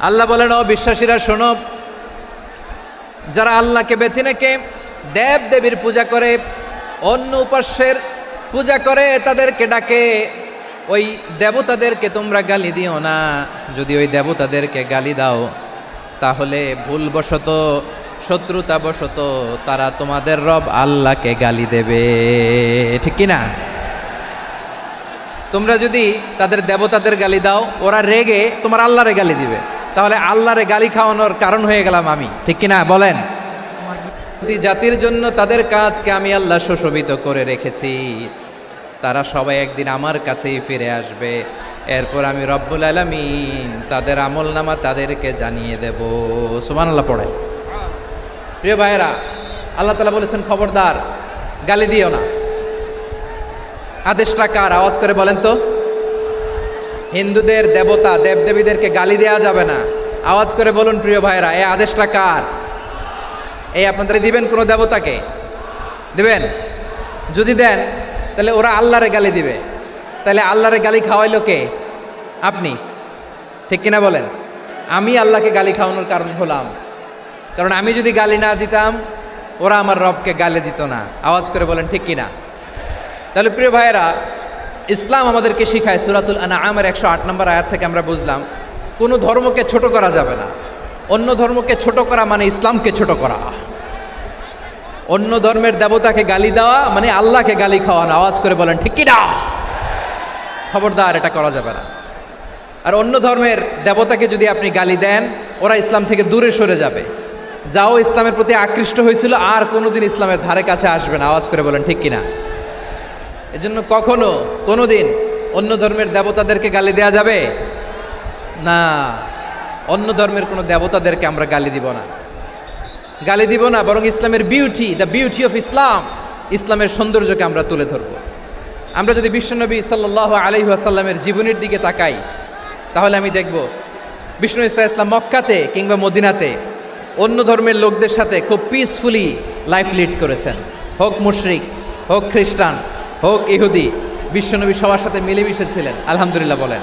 আল্লাহ বলেন, ও বিশ্বাসীরা শোনো, যারা আল্লাহকে বেছে নেকে দেব দেবীর পূজা করে, অন্য উপাস্যের পূজা করে, তাদেরকে ডাকে, ওই দেবতাদেরকে তোমরা গালি দিও না। যদি ওই দেবতাদেরকে গালি দাও তাহলে ভুলবশত, শত্রুতাবশত তারা তোমাদের রব আল্লাহকে গালি দেবে, ঠিক কি না? তোমরা যদি তাদের দেবতাদের গালি দাও, ওরা রেগে তোমার আল্লাহরে গালি দিবে, তাহলে আল্লাহরে গালি খাওয়ানোর কারণ হয়ে গেলাম আমি, ঠিক কি না বলেন? জাতির জন্য তাদের কাজকে আমি আল্লাহ সুশোভিত করে রেখেছি, তারা সবাই একদিন আমার কাছেই ফিরে আসবে, এরপর আমি রব্বুল আলামিন তাদের আমলনামা তাদেরকে জানিয়ে দেব। সুবহানাল্লাহ পড়ে। প্রিয় ভাইয়েরা, আল্লাহ তাআলা বলেছেন খবরদার গালি দিও না। আদেশটা কার? আওয়াজ করে বলেন তো। হিন্দুদের দেবতা দেবদেবীদেরকে গালি দেওয়া যাবে না। আওয়াজ করে বলুন প্রিয় ভাইয়েরা, এই আদেশটা কার? এই আপনাদের দিবেন কোনো দেবতাকে? দিবেন? যদি দেন তাহলে ওরা আল্লাহরে গালি দিবে, তাহলে আল্লাহরে গালি খাওয়াইলো কে? আপনি, ঠিক কিনা বলেন? আমি আল্লাহকে গালি খাওয়ানোর কারণ হলাম, কারণ আমি যদি গালি না দিতাম ওরা আমার রবকে গালি দিত না। আওয়াজ করে বলেন ঠিক কিনা? তাহলে প্রিয় ভাইয়েরা, ইসলাম আমাদেরকে শিখায়, সূরাতুল আনআমের 108 নম্বর আয়াত থেকে আমরা বুঝলাম কোনো ধর্মকে ছোট করা যাবে না। অন্য ধর্মকে ছোট করা মানে ইসলামকে ছোট করা। অন্য ধর্মের দেবতাকে গালি দেওয়া মানে আল্লাহকে গালি খাওয়ানো। আওয়াজ করে বলেন ঠিক কিনা? খবরদার, এটা করা যাবে না। আর অন্য ধর্মের দেবতাকে যদি আপনি গালি দেন, ওরা ইসলাম থেকে দূরে সরে যাবে। যাও ইসলামের প্রতি আকৃষ্ট হয়েছিল আর কোনোদিন ইসলামের ধারে কাছে আসবে না। আওয়াজ করে বলেন ঠিক কিনা? এজন্য কখনো কোনোদিন অন্য ধর্মের দেবতাদেরকে গালি দেওয়া যাবে না। অন্য ধর্মের কোনো দেবতাদেরকে আমরা গালি দিব না, গালি দিব না, বরং ইসলামের beauty, the beauty of Islam, ইসলামের সৌন্দর্যকে আমরা তুলে ধরব। আমরা যদি বিশ্বনবী সাল্লাল্লাহু আলাইহি ওয়াসাল্লামের জীবনের দিকে তাকাই, তাহলে আমি দেখব বিষ্ণু ইসা ইসলাম মক্কাতে কিংবা মদিনাতে অন্য ধর্মের লোকদের সাথে খুব পিসফুলি লাইফ লিড করেছেন। হোক মুশরিক, হোক খ্রিস্টান, হোক ইহুদি, বিশ্বনবী সবার সাথে মিলেমিশে ছিলেন। আলহামদুলিল্লাহ বলেন।